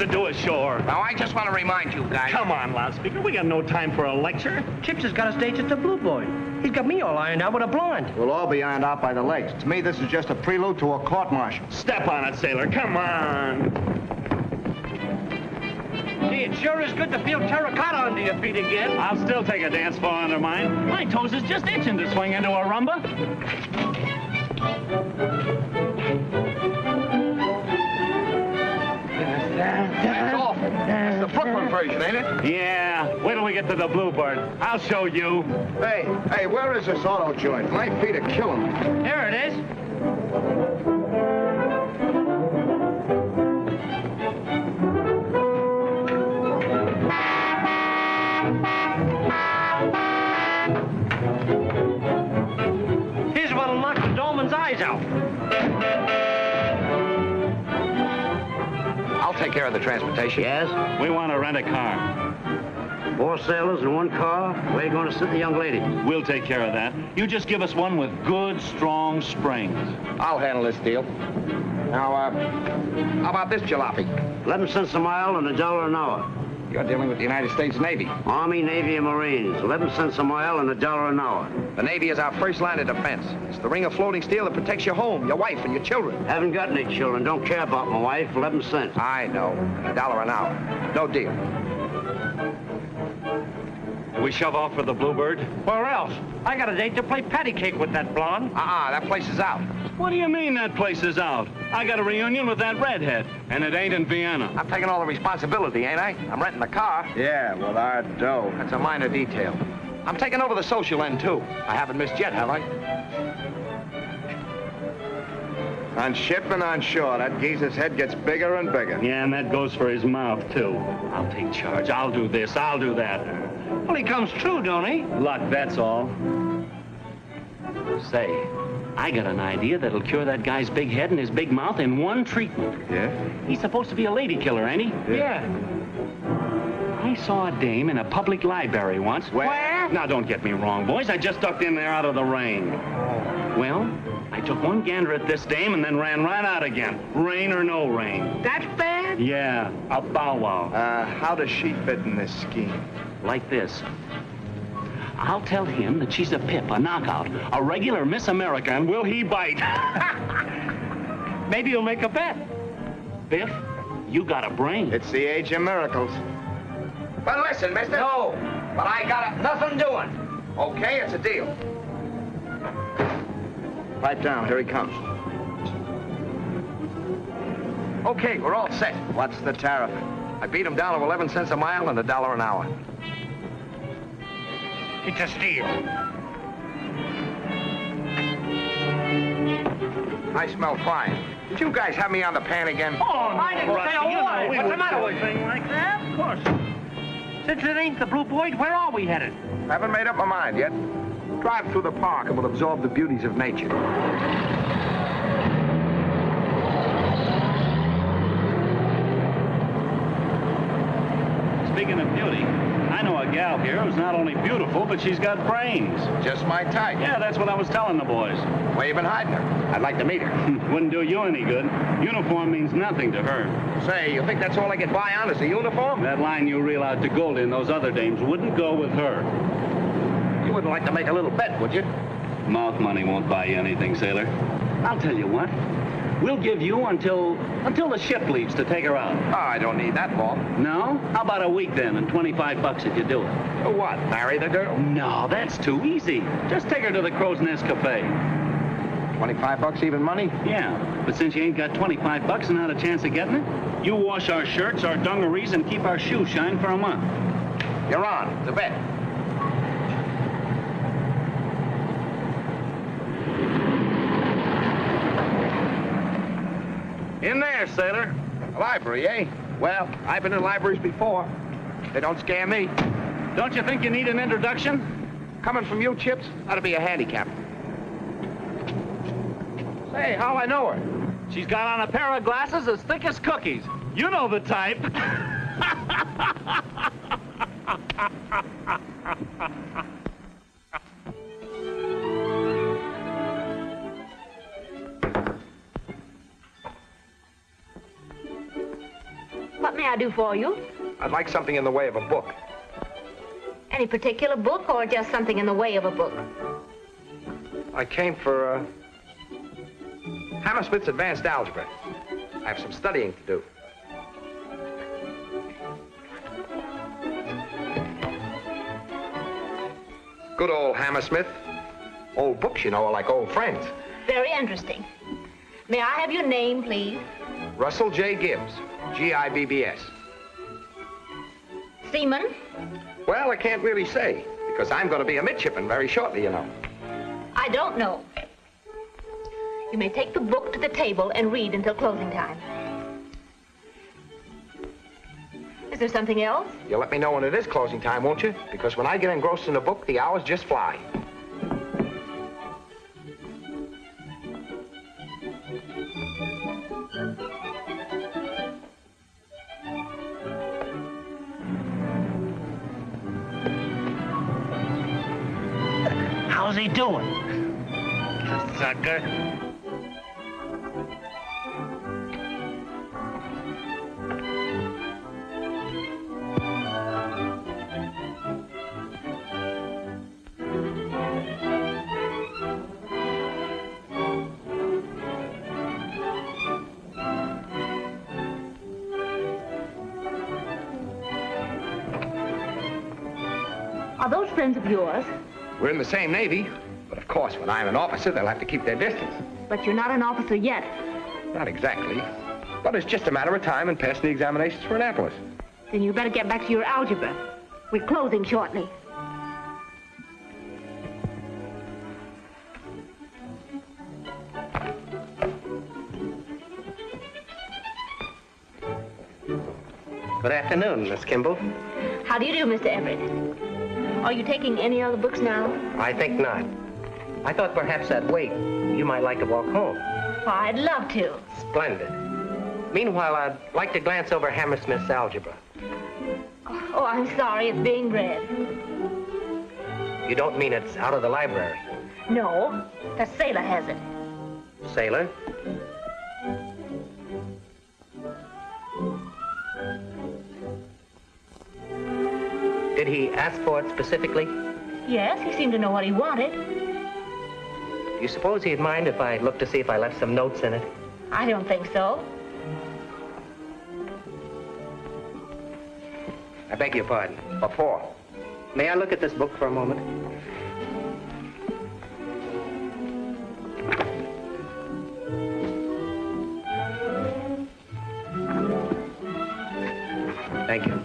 to do ashore? Now, I just want to remind you guys. Come on, loudspeaker. We got no time for a lecture. Chips has got us dates at the Blue Boy. He's got me all ironed out with a blonde. We'll all be ironed out by the legs. To me, this is just a prelude to a court-martial. Step on it, sailor. Come on. Gee, it sure is good to feel terracotta under your feet again. I'll still take a dance floor under mine. My toes is just itching to swing into a rumba. That's awful. That's the Brooklyn version, ain't it? Yeah. Wait till we get to the Bluebird. I'll show you. Hey, where is this auto joint? My feet are killing me. There it is. Here's what'll knock the Dolman's eyes out. I'll take care of the transportation. Yes? We want to rent a car. 4 sailors in 1 car. Where you going to sit the young lady? We'll take care of that. You just give us one with good, strong springs. I'll handle this deal. Now, how about this jalopy? 11 cents a mile and $1 an hour. You're dealing with the United States Navy. Army, Navy, and Marines. 11 cents a mile and $1 an hour. The Navy is our first line of defense. It's the ring of floating steel that protects your home, your wife, and your children. Haven't got any children. Don't care about my wife. 11 cents. I know. $1 an hour. No deal. We shove off for the Bluebird? Where else? I got a date to play patty cake with that blonde. That place is out. What do you mean that place is out? I got a reunion with that redhead, and it ain't in Vienna. I'm taking all the responsibility, ain't I? I'm renting the car. Yeah, with our dough. That's a minor detail. I'm taking over the social end, too. I haven't missed yet, have I? On ship and on shore, that geezer's head gets bigger and bigger. Yeah, and that goes for his mouth, too. I'll take charge. I'll do this. I'll do that. Well, he comes true, don't he? Luck, that's all. Say, I got an idea that'll cure that guy's big head and his big mouth in one treatment. Yeah? He's supposed to be a lady killer, ain't he? Yeah. I saw a dame in a public library once. Where? Now, don't get me wrong, boys. I just ducked in there out of the rain. Well, I took one gander at this dame and then ran right out again. Rain or no rain. That's bad? Yeah, a bow wow. How does she fit in this scheme? Like this. I'll tell him that she's a pip, a knockout, a regular Miss America, and will he bite? Maybe you'll make a bet. Biff, you got a brain. It's the age of miracles. But listen, mister. No. But I got nothing doing. Okay, it's a deal. Pipe down, here he comes. Okay, we're all set. What's the tariff? I beat him down to 11 cents a mile and $1 an hour. It's a steal. I smell fine. Did you guys have me on the pan again? Oh, I didn't say a word. What's the matter with you? Thing like that? Of course. Since it ain't the Blue Boy, where are we headed? Haven't made up my mind yet. Drive through the park and we'll absorb the beauties of nature. Speaking of beauty, I know a gal here who's not only beautiful, but she's got brains. Just my type. Yeah, that's what I was telling the boys. Where you been hiding her? I'd like to meet her. Wouldn't do you any good. Uniform means nothing to her. Say, you think that's all I get by on is the uniform? That line you reel out to Goldie and those other dames wouldn't go with her. You wouldn't like to make a little bet, would you? Mouth money won't buy you anything, sailor. I'll tell you what. We'll give you until the ship leaves to take her out. Oh, I don't need that long. No? How about a week then and $25 if you do it? For what, marry the girl? No, that's too easy. Just take her to the Crow's Nest Cafe. $25 even money? Yeah, but since you ain't got $25 and not a chance of getting it, you wash our shirts, our dungarees, and keep our shoes shine for a month. You're on. It's a bet. In there, sailor. A library, eh? Well, I've been in libraries before. They don't scare me. Don't you think you need an introduction? Coming from you, Chips, ought to be a handicap. Say, how I know her? She's got on a pair of glasses as thick as cookies. You know the type. may I do for you? I'd like something in the way of a book. Any particular book or just something in the way of a book? I came for, Hammersmith's Advanced Algebra. I have some studying to do. Good old Hammersmith. Old books, you know, are like old friends. Very interesting. May I have your name, please? Russell J. Gibbs, Gibbs. Seaman? Well, I can't really say, because I'm going to be a midshipman very shortly, you know. I don't know. You may take the book to the table and read until closing time. Is there something else? You'll let me know when it is closing time, won't you? Because when I get engrossed in a book, the hours just fly. How's he doing? Sucker. Are those friends of yours? We're in the same Navy, but of course, when I'm an officer, they'll have to keep their distance. But you're not an officer yet. Not exactly, but it's just a matter of time and passing the examinations for Annapolis. Then you better get back to your algebra. We're closing shortly. Good afternoon, Miss Kimball. How do you do, Mr. Everett? Are you taking any other books now? I think not. I thought perhaps I'd wait. You might like to walk home. Oh, I'd love to. Splendid. Meanwhile, I'd like to glance over Hammersmith's algebra. Oh, I'm sorry. It's being read. You don't mean it's out of the library? No, the sailor has it. Sailor? Did he ask for it specifically? Yes, he seemed to know what he wanted. Do you suppose he'd mind if I looked to see if I left some notes in it? I don't think so. I beg your pardon. What for? May I look at this book for a moment? Thank you.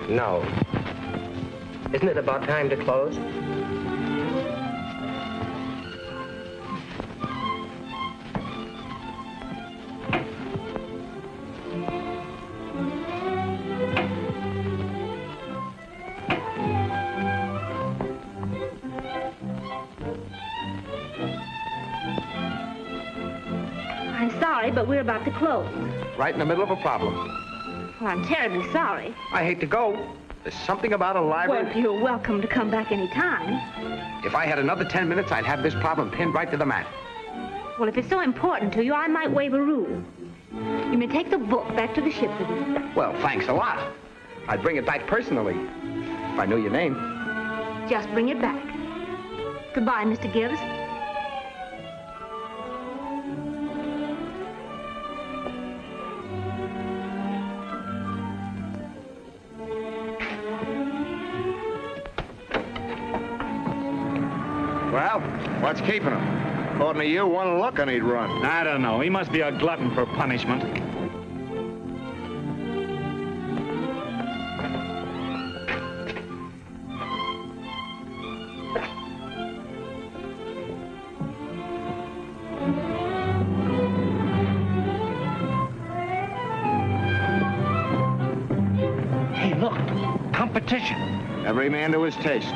No. Isn't it about time to close? I'm sorry, but we're about to close. Right in the middle of a problem. Well, I'm terribly sorry. I hate to go. There's something about a library. Well, you're welcome to come back any time. If I had another 10 minutes, I'd have this problem pinned right to the mat. Well, if it's so important to you, I might waive a rule. You may take the book back to the ship with you. Well, thanks a lot. I'd bring it back personally, if I knew your name. Just bring it back. Goodbye, Mr. Gibbs. Well, what's keeping him? According to you, one look and he'd run. I don't know. He must be a glutton for punishment. Hey, look, competition. Every man to his taste.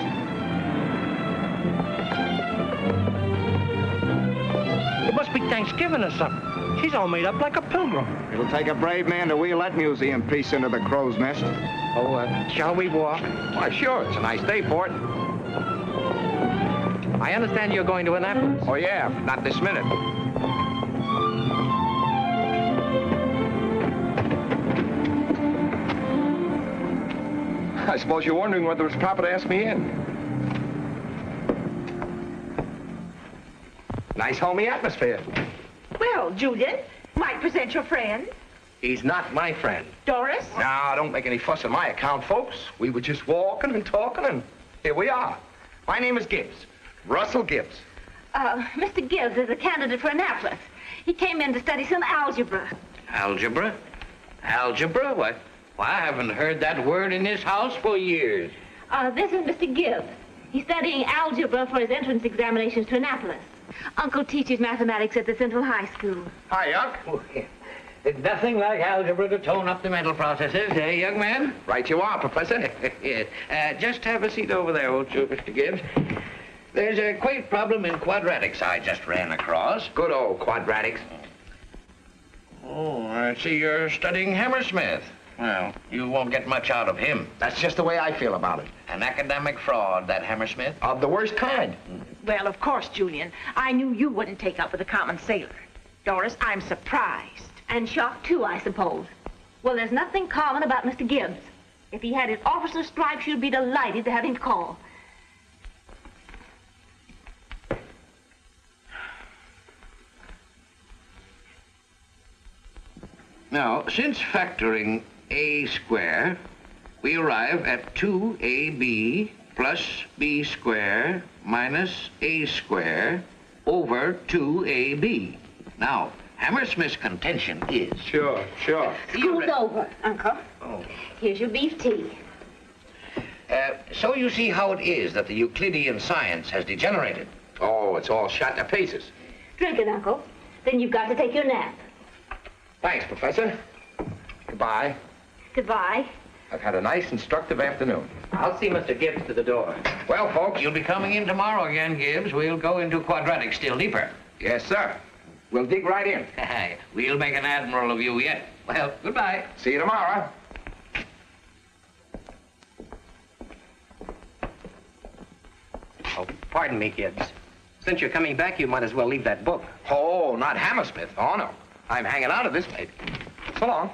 It must be Thanksgiving or something. She's all made up like a pilgrim. It'll take a brave man to wheel that museum piece into the crow's nest. Oh, shall we walk? Why, sure, it's a nice day for it. I understand you're going to Annapolis. Oh, yeah, not this minute. I suppose you're wondering whether it's proper to ask me in. Nice homey atmosphere. Well, Julian, might present your friend. He's not my friend. Doris? Now, don't make any fuss on my account, folks. We were just walking and talking, and here we are. My name is Gibbs. Russell Gibbs. Mr. Gibbs is a candidate for Annapolis. He came in to study some algebra. Algebra? Algebra? What? Well, I haven't heard that word in this house for years. This is Mr. Gibbs. He's studying algebra for his entrance examinations to Annapolis. Uncle teaches mathematics at the Central High School. Hi, Unc. Oh, yeah. There's nothing like algebra to tone up the mental processes, eh, young man? Right you are, Professor. Yes. Just have a seat over there, won't you, Mr. Gibbs? There's a quaint problem in quadratics I just ran across. Good old quadratics. Oh, I see you're studying Hammersmith. Well, you won't get much out of him. That's just the way I feel about it. An academic fraud, that Hammersmith. Of the worst kind. Well, of course, Julian. I knew you wouldn't take up with a common sailor. Doris, I'm surprised. And shocked, too, I suppose. Well, there's nothing common about Mr. Gibbs. If he had his officer's stripes, you'd be delighted to have him call. Now, since factoring a square, we arrive at 2ab plus b square minus a square over 2ab. Now, Hammersmith's contention is... Sure. School's over, Uncle. Oh. Here's your beef tea. So you see how it is that the Euclidean science has degenerated. Oh, it's all shot to pieces. Drink it, Uncle. Then you've got to take your nap. Thanks, Professor. Goodbye. Goodbye. I've had a nice, instructive afternoon. I'll see Mr. Gibbs to the door. Well, folks. You'll be coming in tomorrow again, Gibbs. We'll go into quadratics still deeper. Yes, sir. We'll dig right in. We'll make an admiral of you yet. Well, goodbye. See you tomorrow. Oh, pardon me, Gibbs. Since you're coming back, you might as well leave that book. Oh, not Hammersmith. Oh, no. I'm hanging out of this baby. So long.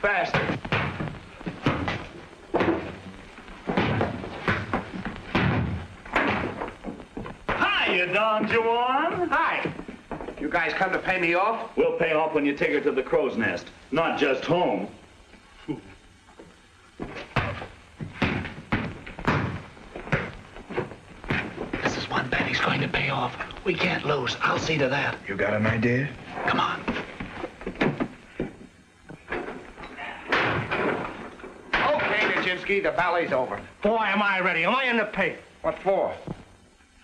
Faster. Hiya, Don Juan. Hi. You guys come to pay me off? We'll pay off when you take her to the crow's nest, not just home. This is one bet he's going to pay off. We can't lose. I'll see to that. You got an idea? Come on. Okay, Nijinsky, the ballet's over. Boy, am I ready. Am I in the pay? What for?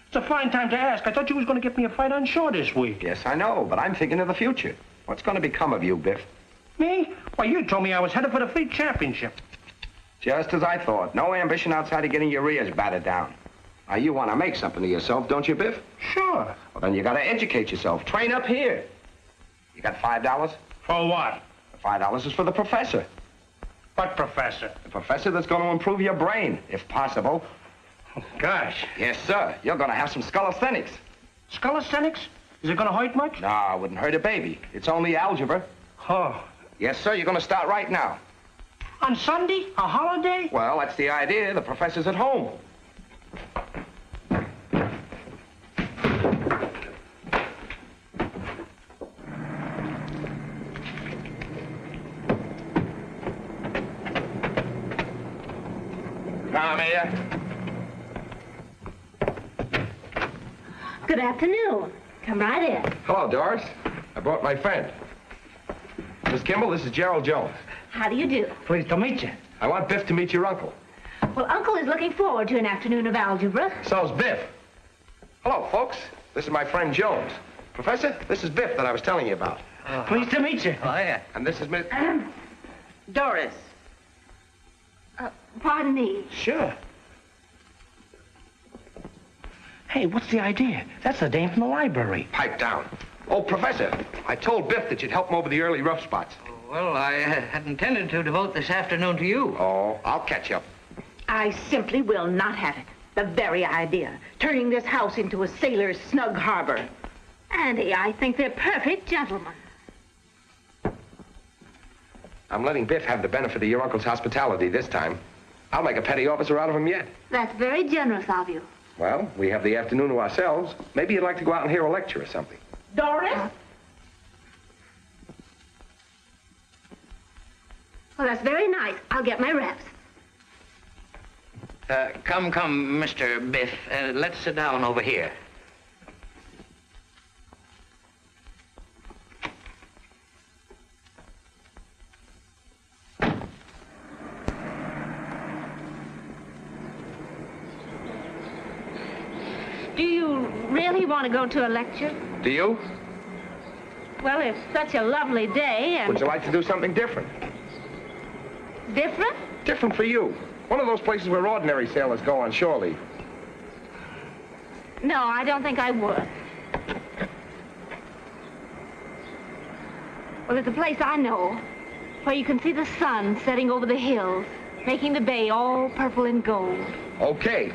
It's a fine time to ask. I thought you was going to get me a fight on shore this week. Yes, I know, but I'm thinking of the future. What's going to become of you, Biff? Me? Why, you told me I was headed for the fleet championship. Just as I thought. No ambition outside of getting your ears battered down. Now, you want to make something of yourself, don't you, Biff? Sure. Well, then you got to educate yourself. Train up here. You got $5? For what? The $5 is for the professor. What professor? The professor that's going to improve your brain, if possible. Oh, gosh. Yes, sir. You're going to have some calisthenics. Calisthenics? Is it going to hurt much? No, it wouldn't hurt a baby. It's only algebra. Oh. Yes, sir. You're going to start right now. On Sunday? A holiday? Well, that's the idea. The professor's at home. Come here. Good afternoon. Come right in. Hello, Doris. I brought my friend. Miss Kimball, this is Gerald Jones. How do you do? Pleased to meet you. I want Biff to meet your uncle. Well, Uncle is looking forward to an afternoon of algebra. So's Biff. Hello, folks. This is my friend Jones. Professor, this is Biff that I was telling you about. Pleased to meet you. Oh, yeah. And this is Miss... Doris. Pardon me. Sure. Hey, what's the idea? That's the dame from the library. Pipe down. Oh, Professor, I told Biff that you'd help him over the early rough spots. Well, I had intended to devote this afternoon to you. Oh, I'll catch up. I simply will not have it. The very idea. Turning this house into a sailor's snug harbor. Andy, I think they're perfect gentlemen. I'm letting Biff have the benefit of your uncle's hospitality this time. I'll make a petty officer out of him yet. That's very generous of you. Well, we have the afternoon to ourselves. Maybe you'd like to go out and hear a lecture or something. Doris? Well, that's very nice. I'll get my reps. Come, Mr. Biff. Let's sit down over here. Do you really want to go to a lecture? Do you? Well, it's such a lovely day and... Would you like to do something different? Different? Different for you. One of those places where ordinary sailors go on shore leave. No, I don't think I would. Well, there's a place I know where you can see the sun setting over the hills, making the bay all purple and gold. Okay.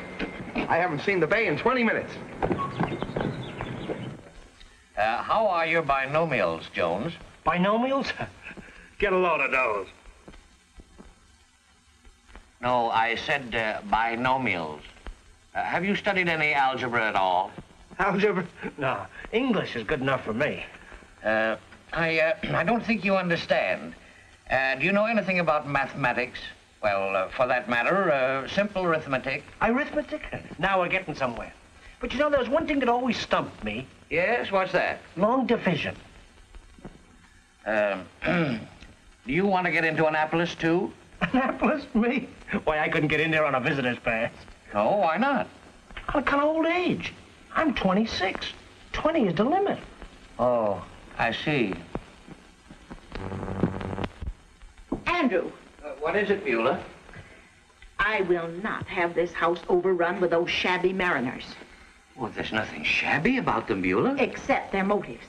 I haven't seen the bay in 20 minutes. How are your binomials, Jones? Binomials? Get a load of those. No, I said binomials. Have you studied any algebra at all? Algebra? No, English is good enough for me. I don't think you understand. Do you know anything about mathematics? Well, for that matter, simple arithmetic. Arithmetic? Now we're getting somewhere. But you know, there's one thing that always stumped me. Yes, what's that? Long division. Do you want to get into Annapolis, too? Annapolis? Me? Why, I couldn't get in there on a visitor's pass. No, why not? On account of old age. I'm 26. 20 is the limit. Oh, I see. Andrew. What is it, Beulah? I will not have this house overrun with those shabby mariners. Well, there's nothing shabby about them, Beulah. Except their motives.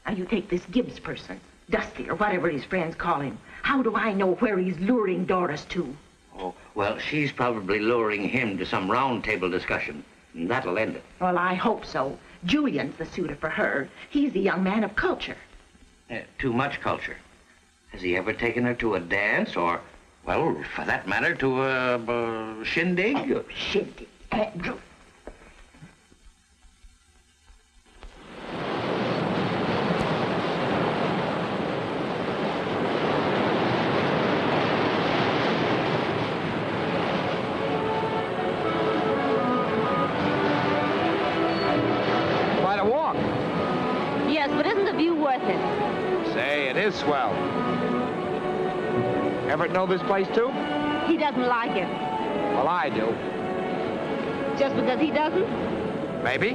Now, you take this Gibbs person, Dusty, or whatever his friends call him. How do I know where he's luring Doris to? Oh, well, she's probably luring him to some round table discussion. And that'll end it. Well, I hope so. Julian's the suitor for her. He's a young man of culture. Too much culture. Has he ever taken her to a dance or, well, for that matter, to a shindig? Oh, shindig. Andrew. Quite a walk. Yes, but isn't the view worth it? Say, it is swell. Everett know this place, too? He doesn't like it. Well, I do. Just because he doesn't? Maybe.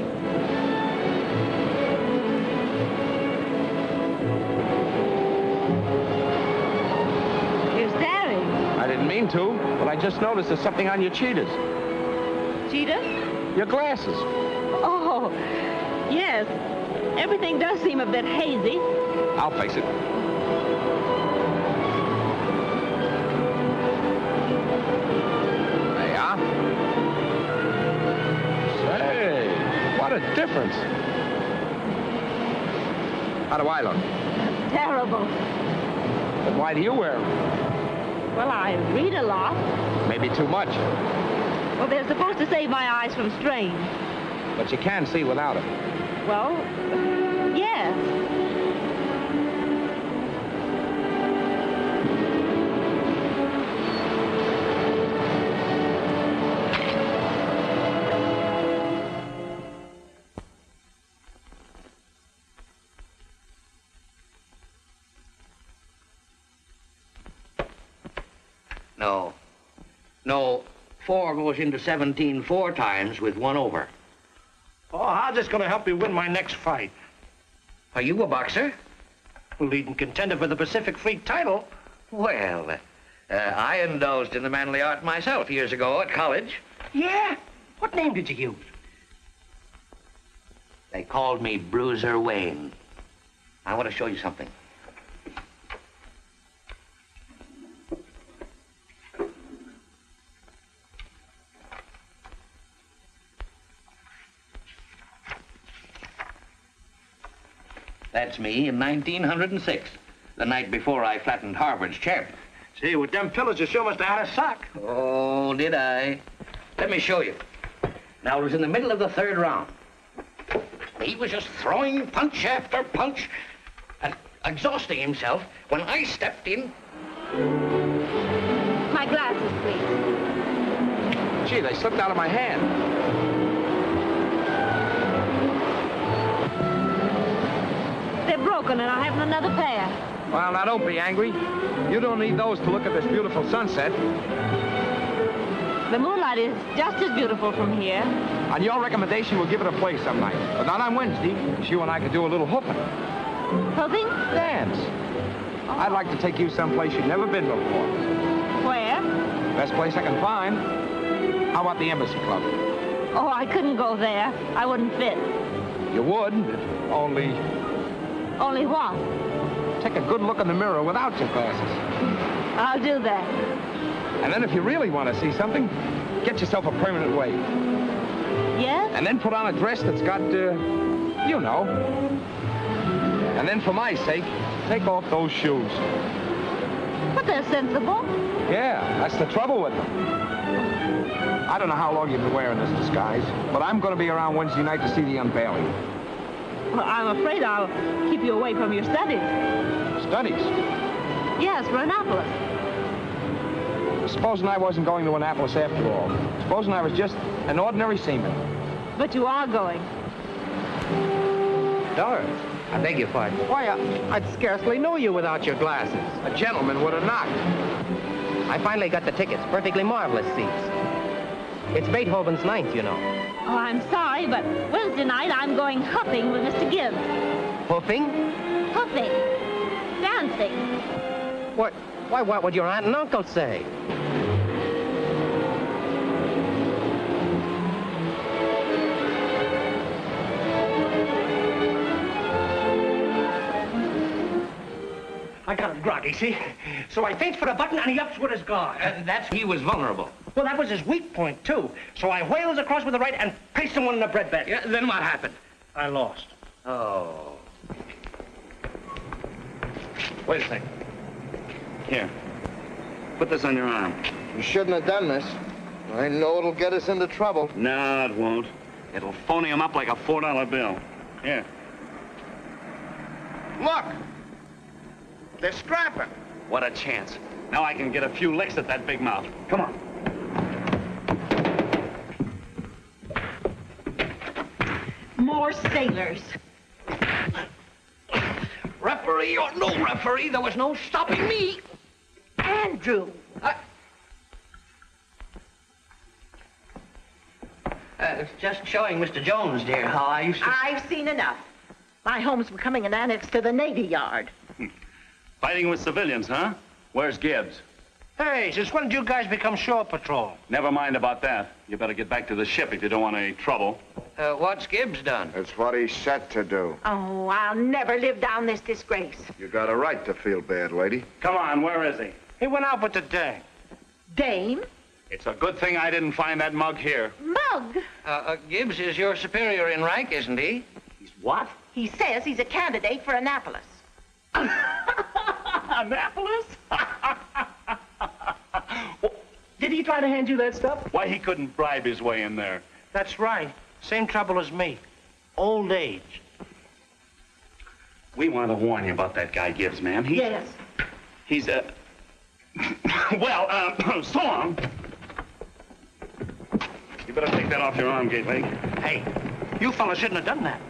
You're staring. I didn't mean to, but I just noticed there's something on your cheetahs. Cheetah? Your glasses. Oh, yes. Everything does seem a bit hazy. I'll fix it. There you are. Say, what a difference. How do I look? Terrible. Then why do you wear them? Well, I read a lot. Maybe too much. Well, they're supposed to save my eyes from strain. But you can see without them. Well, yes. No, 4 goes into 17 4 times with 1 over. Oh, how's this going to help me win my next fight? Are you a boxer? Leading contender for the Pacific Fleet title. Well, I indulged in the manly art myself years ago at college. Yeah? What name did you use? They called me Bruiser Wayne. I want to show you something. That's me in 1906, the night before I flattened Harvard's champ. Gee, with them pillows, you sure must have had a sock. Oh, did I? Let me show you. Now, it was in the middle of the third round. He was just throwing punch after punch and exhausting himself when I stepped in. My glasses, please. Gee, they slipped out of my hand. They're broken, and I haven't another pair. Well, now, don't be angry. You don't need those to look at this beautiful sunset. The moonlight is just as beautiful from here. On your recommendation, we'll give it a play some night. But not on Wednesday, because you and I could do a little hooping. Hooping? Dance. I'd like to take you someplace you've never been before. Where? Best place I can find. How about the Embassy Club? Oh, I couldn't go there. I wouldn't fit. You would, only Only what? take a good look in the mirror without your glasses. I'll do that. And then if you really want to see something, get yourself a permanent wave. Yes? And then put on a dress that's got, you know. And then for my sake, take off those shoes. But they're sensible. Yeah, that's the trouble with them. I don't know how long you've been wearing this disguise, but I'm going to be around Wednesday night to see the unveiling. Well, I'm afraid I'll keep you away from your studies. Studies? Yes, for Annapolis. Supposing I wasn't going to Annapolis after all. Supposing I was just an ordinary seaman. But you are going. Doris, I beg your pardon. Why, I'd scarcely know you without your glasses. A gentleman would have knocked. I finally got the tickets. Perfectly marvelous seats. It's Beethoven's Ninth, you know. Oh, I'm sorry, but Wednesday night I'm going hooping with Mr. Gibbs. Hoofing? Hooping. Dancing. What would your aunt and uncle say? I got him groggy, see? So I thinks for the button, and he ups with his guard. He was vulnerable. Well, that was his weak point, too. So I whaled across with the right and pasted him one in the bread bag. Yeah, then what happened? I lost. Oh. Wait a second. Here. Put this on your arm. You shouldn't have done this. I know it'll get us into trouble. No, it won't. It'll phony him up like a $4 bill. Here. Look! They're scrapping. What a chance. Now I can get a few licks at that big mouth. Come on. More sailors. Referee or no referee, there was no stopping me. Andrew. Just showing Mr. Jones, dear, how I used to... I've seen enough. My home's becoming an annex to the Navy Yard. Fighting with civilians, huh? Where's Gibbs? Hey, since when did you guys become shore patrol? Never mind about that. You better get back to the ship if you don't want any trouble. What's Gibbs done? That's what he's set to do. Oh, I'll never live down this disgrace. You got a right to feel bad, lady. Come on, where is he? He went out with the dame. Dame? It's a good thing I didn't find that mug here. Mug? Gibbs is your superior in rank, isn't he? He's what? He says he's a candidate for Annapolis. Annapolis? Did he try to hand you that stuff? Why, he couldn't bribe his way in there. That's right. Same trouble as me. Old age. We want to warn you about that guy Gibbs, ma'am. Yes. He's well, so long. You better take that off your arm, Gateway. Hey, you fellas shouldn't have done that.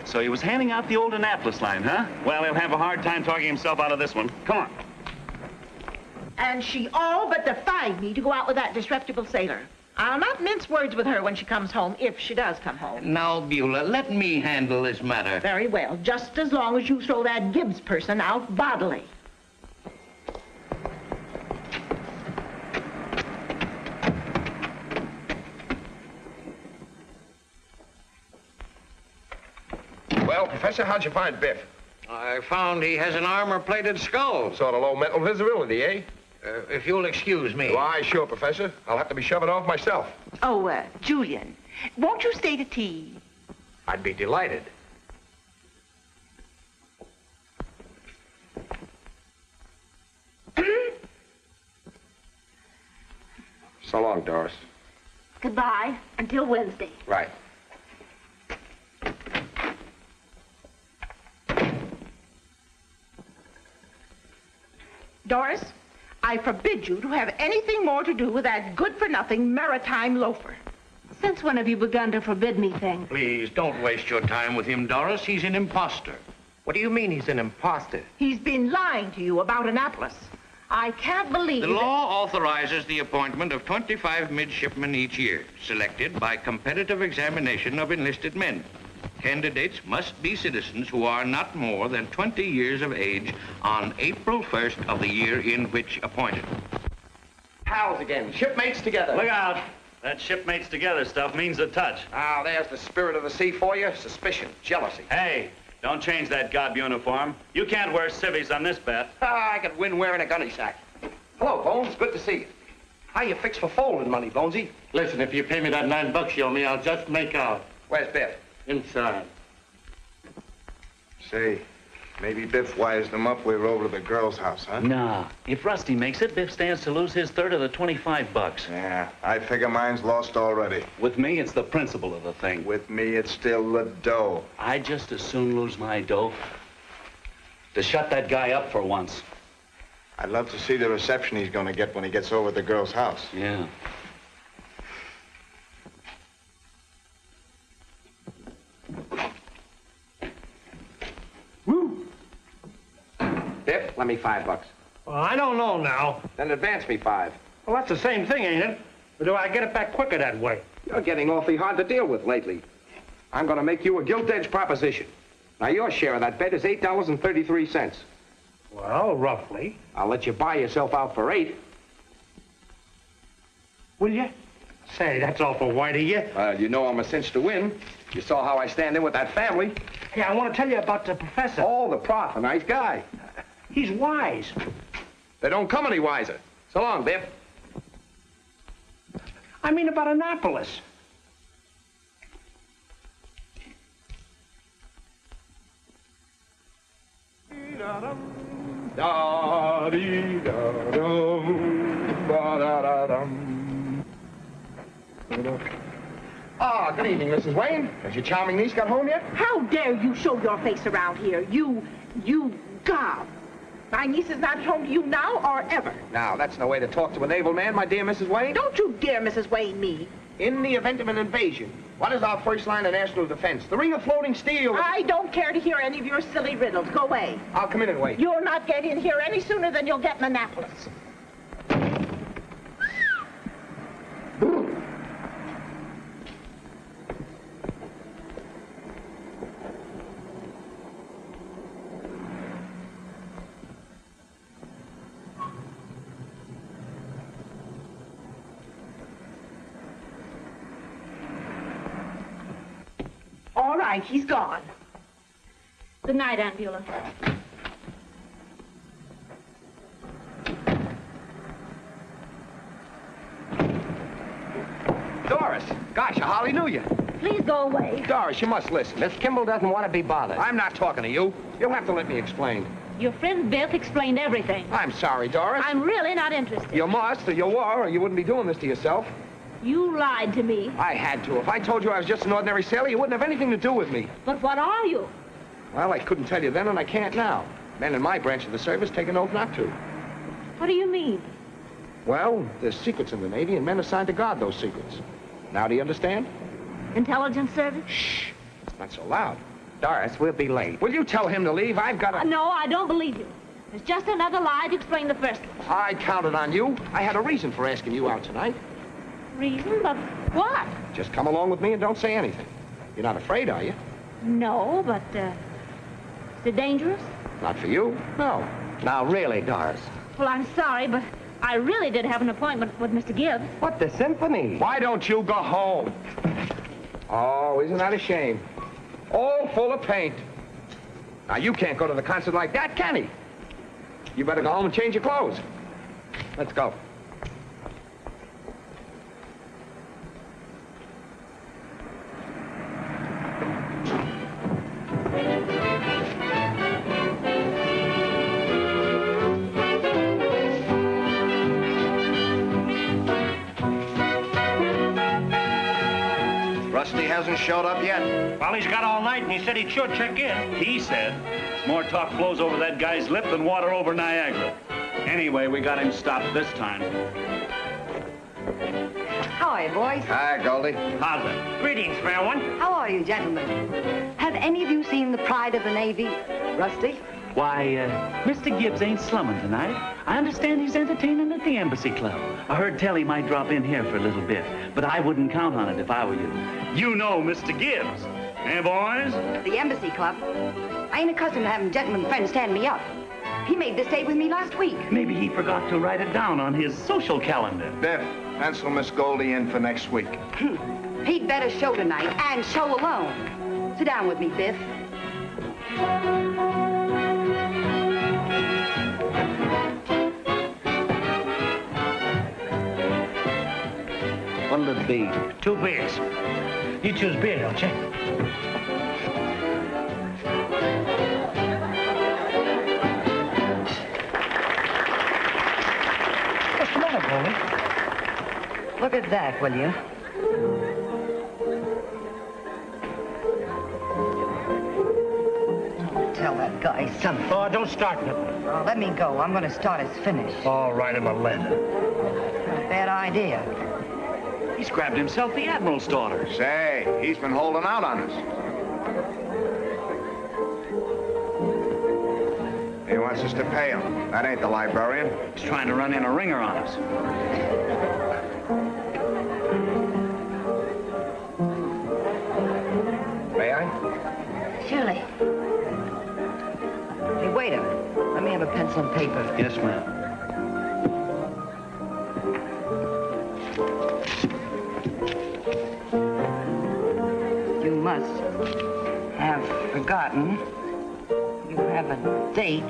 So he was handing out the old Annapolis line, huh? Well, he'll have a hard time talking himself out of this one. Come on. And she all but defied me to go out with that disreputable sailor. I'll not mince words with her when she comes home, if she does come home. Now, Beulah, let me handle this matter. Very well, just as long as you throw that Gibbs person out bodily. Professor, how'd you find Biff? I found he has an armor-plated skull. Sort of low mental visibility, eh? If you'll excuse me. Why, sure, Professor. I'll have to be shoving off myself. Oh, Julian, won't you stay to tea? I'd be delighted. So long, Doris. Goodbye, until Wednesday. Right. Doris, I forbid you to have anything more to do with that good-for-nothing maritime loafer. Since when have you begun to forbid me things? Please, don't waste your time with him, Doris. He's an imposter. What do you mean he's an imposter? He's been lying to you about Annapolis. I can't believe The law authorizes the appointment of 25 midshipmen each year, selected by competitive examination of enlisted men. Candidates must be citizens who are not more than 20 years of age on April 1st of the year in which appointed. Pals again, shipmates together. Look out. That shipmates together stuff means a touch. Ah, there's the spirit of the sea for you. Suspicion, jealousy. Hey, don't change that gob uniform. You can't wear civvies on this bet. Ah, I could win wearing a gunny sack. Hello, Bones. Good to see you. How you fix for folding money, Bonesy? Listen, if you pay me that $9 you owe me, I'll just make out. Where's Biff? Inside. Say, maybe Biff wires them up we're over to the girl's house, huh? Nah. If Rusty makes it, Biff stands to lose his third of the $25. Yeah, I figure mine's lost already. With me, it's the principle of the thing. With me, it's still the dough. I'd just as soon lose my dough to shut that guy up for once. I'd love to see the reception he's gonna get when he gets over to the girl's house. Yeah. Biff, lend me $5. Well, I don't know now. Then advance me 5. Well, that's the same thing, ain't it? Or do I get it back quicker that way? You're getting awfully hard to deal with lately. I'm going to make you a gilt-edged proposition. Now, your share of that bet is $8.33. Well, roughly. I'll let you buy yourself out for 8. Will you? Say, that's awful white of you. You know I'm a cinch to win. You saw how I stand in with that family. Hey, I want to tell you about the professor. Oh, the prof, a nice guy. He's wise. They don't come any wiser. So long, Biff. I mean about Annapolis. Ah, good evening, Mrs. Wayne. Has your charming niece got home yet? How dare you show your face around here? You gob. My niece is not home to you now or ever. Now, that's no way to talk to a naval man, my dear Mrs. Wayne. Don't you dare, Mrs. Wayne, me. In the event of an invasion, what is our first line of national defense? The ring of floating steel. I don't care to hear any of your silly riddles. Go away. I'll come in and wait. You'll not get in here any sooner than you'll get in Annapolis. All right, he's gone. Good night, Aunt Beulah. Doris, gosh, I hardly knew you. Please go away. Doris, you must listen. Miss Kimball doesn't want to be bothered. I'm not talking to you. You'll have to let me explain. Your friend Biff explained everything. I'm sorry, Doris. I'm really not interested. You must, or you were, or you wouldn't be doing this to yourself. You lied to me. I had to. If I told you I was just an ordinary sailor, you wouldn't have anything to do with me. But what are you? Well, I couldn't tell you then, and I can't now. Men in my branch of the service take an oath not to. What do you mean? Well, there's secrets in the Navy, and men assigned to guard those secrets. Now do you understand? Intelligence service? Shh. It's not so loud. Doris, we'll be late. Will you tell him to leave? I've got to... No, I don't believe you. It's just another lie to explain the first one. I counted on you. I had a reason for asking you out tonight. Reason? But what? Just come along with me and don't say anything. You're not afraid, are you? No, but, is it dangerous? Not for you, no. Now, really, Doris. Well, I'm sorry, but I really did have an appointment with Mr. Gibbs. What, the symphony? Why don't you go home? Oh, isn't that a shame? All full of paint. Now, you can't go to the concert like that, can he? You better go home and change your clothes. Let's go. Rusty hasn't showed up yet. Well, he's got all night, and he said he'd sure check in. He said. More talk flows over that guy's lip than water over Niagara. Anyway, we got him stopped this time. How are you, boys? Hi, Goldie. How's it? Greetings, fair one. How are you, gentlemen? Have any of you seen the Pride of the Navy, Rusty? Why, Mr. Gibbs ain't slumming tonight. I understand he's entertaining at the Embassy Club. I heard tell he might drop in here for a little bit, but I wouldn't count on it if I were you. You know Mr. Gibbs. Eh, boys? The Embassy Club? I ain't accustomed to having gentlemen friends stand me up. He made this date with me last week. Maybe he forgot to write it down on his social calendar. Biff, pencil Miss Goldie in for next week. He'd better show tonight, and show alone. Sit down with me, Biff. What'll it be? 2 beers. You choose beer, don't you? What's the matter, Goldie? Look at that, will you? Oh, tell that guy something. Oh, don't start nothing. Oh, let me go. I'm going to start his finish. I'll write him a letter. Not a bad idea. He's grabbed himself the Admiral's daughter. Say, he's been holding out on us. He wants us to pay him. That ain't the librarian. He's trying to run in a ringer on us. May I? Surely. Hey, waiter. Let me have a pencil and paper. Yes, ma'am. You must have forgotten you have a date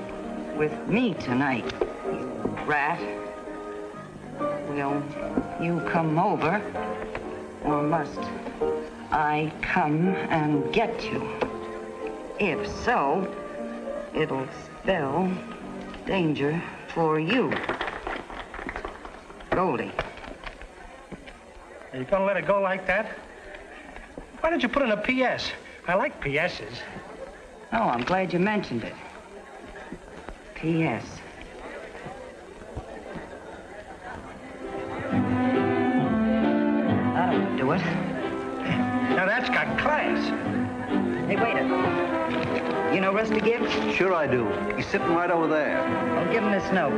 with me tonight, you rat. Will you come over, or must I come and get you? If so, it'll spell danger for you. Goldie. Are you gonna let it go like that? Why don't you put in a P.S.? I like P.S.'s. Oh, I'm glad you mentioned it. P.S. That'll do it. Now that's got class. Hey, waiter. You know Rusty Gibbs? Sure I do. He's sitting right over there. I'll give him this note.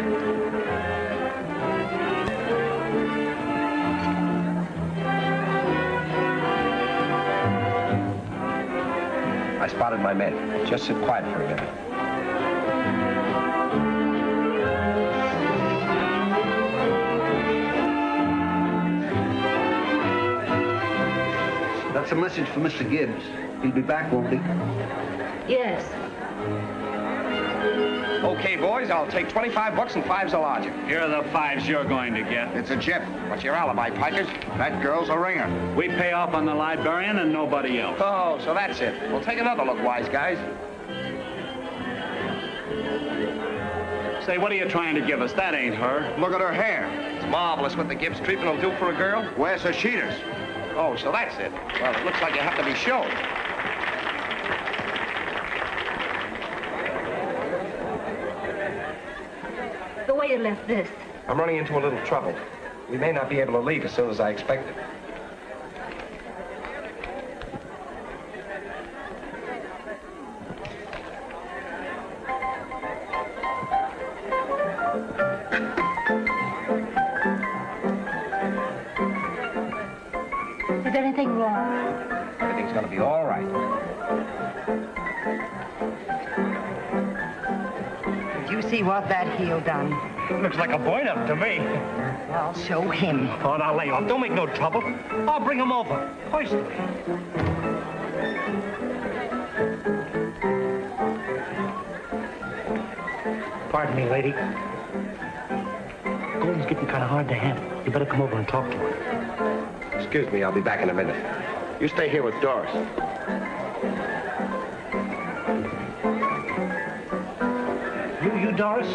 I spotted my men. Just sit quiet for a minute. That's a message for Mr. Gibbs. He'll be back, won't he? Yes. Okay, boys, I'll take 25 bucks and 5's a lodger. Here are the 5s you're going to get. It's a chip. What's your alibi, Pikers? That girl's a ringer. We pay off on the librarian and nobody else. Oh, so that's it. Well, take another look, wise guys. Say, what are you trying to give us? That ain't her. Look at her hair. It's marvelous what the Gibbs treatment will do for a girl. Where's her cheaters? Oh, so that's it. Well, it looks like you have to be shown. The waiter left this. I'm running into a little trouble. We may not be able to leave as soon as I expected. Is there anything wrong? Everything's going to be all right. Did you see what that heel done? Looks like a burn-up to me. I'll show him. Oh, now lay off. Don't make no trouble. I'll bring him over. Personally. Pardon me, lady. Gordon's getting kind of hard to handle. You better come over and talk to him. Excuse me, I'll be back in a minute. You stay here with Doris. You Doris?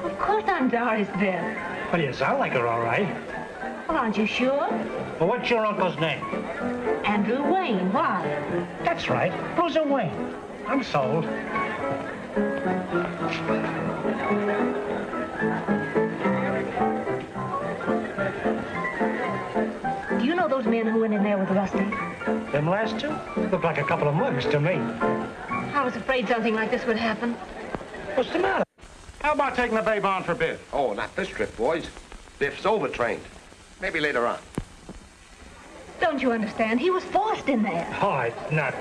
Of course I'm Doris, Bill. Well, you sound like her, all right. Well, aren't you sure? Well, what's your uncle's name? Andrew Wayne. Why? That's right. Bruiser Wayne. I'm sold. Do you know those men who went in there with Rusty? Them last two? Look like a couple of mugs to me. I was afraid something like this would happen. What's the matter? How about taking the babe on for Biff? Oh, not this trip, boys. Biff's overtrained. Maybe later on. Don't you understand? He was forced in there. Oh, it's not.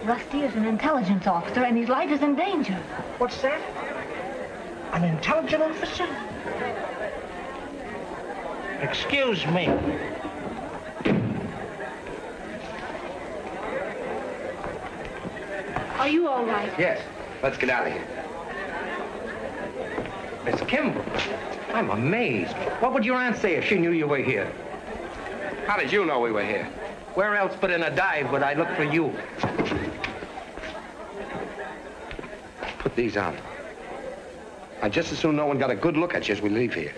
Rusty is an intelligence officer, and his life is in danger. What's that? An intelligence officer? Excuse me. Are you all right? Yes. Let's get out of here. Miss Kimball, I'm amazed. What would your aunt say if she knew you were here? How did you know we were here? Where else but in a dive would I look for you? Put these on. I'd just as soon no one got a good look at you as we leave here.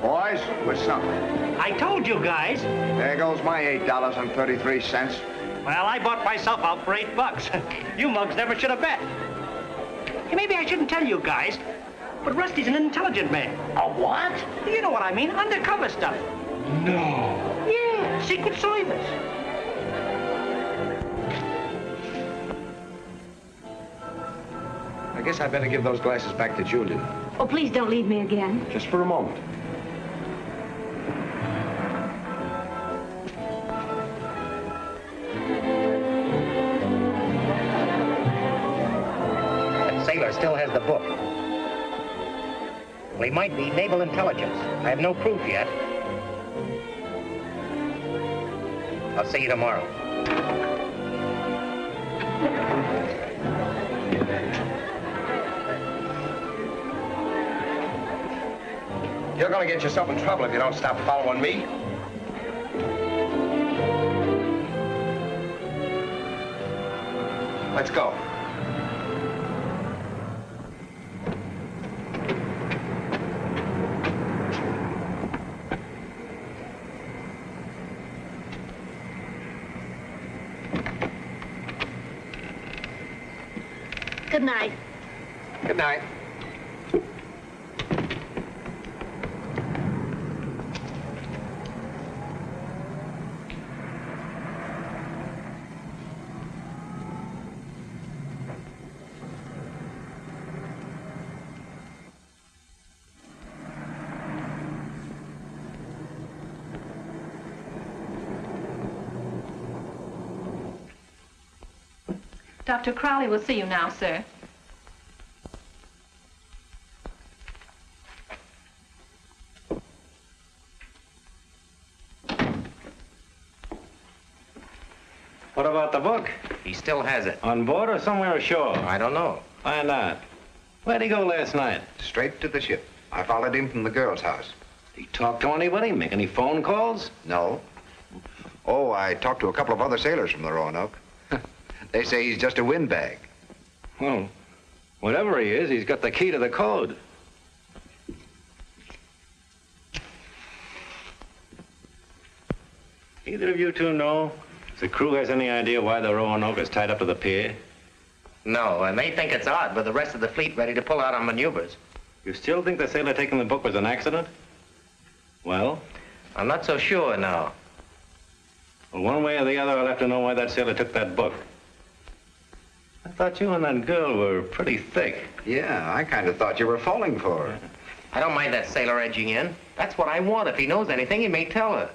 Boys, with something. I told you guys. There goes my $8.33. Well, I bought myself out for $8. You mugs never should have bet. Hey, maybe I shouldn't tell you guys, but Rusty's an intelligent man. A what? You know what I mean, undercover stuff. No. Yeah, Secret Service. I guess I better give those glasses back to Julian. Oh, please don't leave me again. Just for a moment. That sailor still has the book. Well, he might be naval intelligence. I have no proof yet. I'll see you tomorrow. You're gonna get yourself in trouble if you don't stop following me. Let's go. Good night. Good night. Dr. Crowley will see you now, sir. What about the book? He still has it. On board or somewhere ashore? I don't know. Why not? Where'd he go last night? Straight to the ship. I followed him from the girl's house. Did he talk to anybody? Make any phone calls? No. Oh, I talked to a couple of other sailors from the Roanoke. They say he's just a windbag. Well, whatever he is, he's got the key to the code. Either of you two know if the crew has any idea why the Roanoke is tied up to the pier? No, and they think it's odd with the rest of the fleet ready to pull out on maneuvers. You still think the sailor taking the book was an accident? Well? I'm not so sure now. Well, one way or the other, I'll have to know why that sailor took that book. I thought you and that girl were pretty thick. Yeah, I kind of thought you were falling for her. I don't mind that sailor edging in. That's what I want. If he knows anything, he may tell her.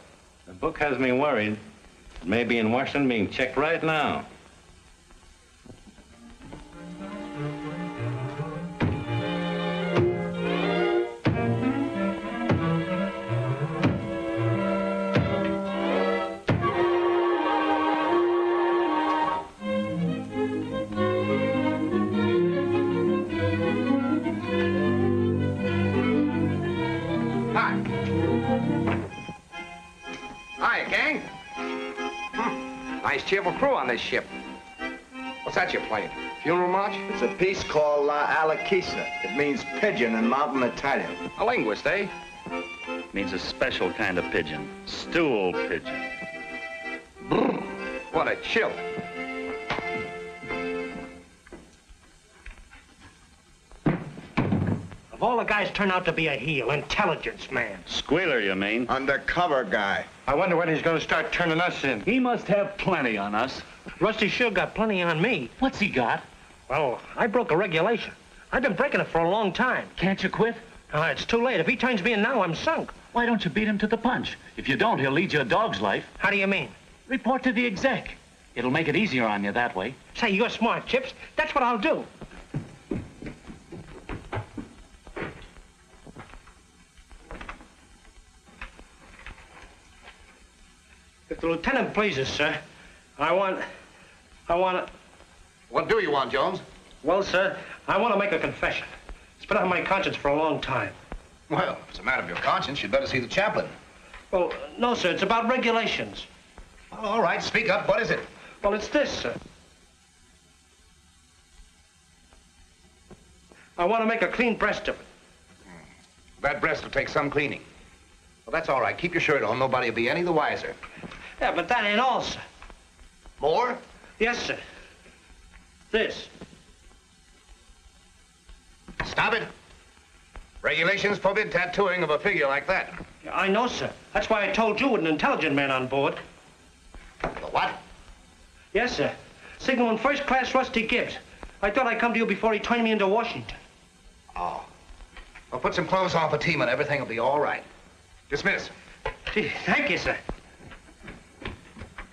The book has me worried. It may be in Washington being checked right now. Hi, gang. Nice cheerful crew on this ship. What's that you're playing? Funeral march? It's a piece called La Alakisa. It means pigeon in mountain Italian. A linguist, eh? Means a special kind of pigeon. Stool pigeon. Brr, what a chill. Of all the guys turn out to be a heel, intelligence man. Squealer, you mean? Undercover guy. I wonder when he's going to start turning us in. He must have plenty on us. Rusty sure got plenty on me. What's he got? Well, I broke a regulation. I've been breaking it for a long time. Can't you quit? It's too late. If he turns me in now, I'm sunk. Why don't you beat him to the punch? If you don't, he'll lead you a dog's life. How do you mean? Report to the exec. It'll make it easier on you that way. Say, you're smart, Chips. That's what I'll do. If the lieutenant pleases, sir, I want... What do you want, Jones? Well, sir, I want to make a confession. It's been on my conscience for a long time. Well, if it's a matter of your conscience, you'd better see the chaplain. Well, no, sir, it's about regulations. Well, all right, speak up. What is it? Well, it's this, sir. I want to make a clean breast of it. That breast will take some cleaning. Well, that's all right. Keep your shirt on. Nobody will be any the wiser. Yeah, but that ain't all, sir. More? Yes, sir. This. Stop it. Regulations forbid tattooing of a figure like that. Yeah, I know, sir. That's why I told you with an intelligent man on board. The what? Yes, sir. Signalman First Class Rusty Gibbs. I thought I'd come to you before he turned me into Washington. Oh. Well, put some clothes on for team and everything will be all right. Dismiss. Gee, thank you, sir.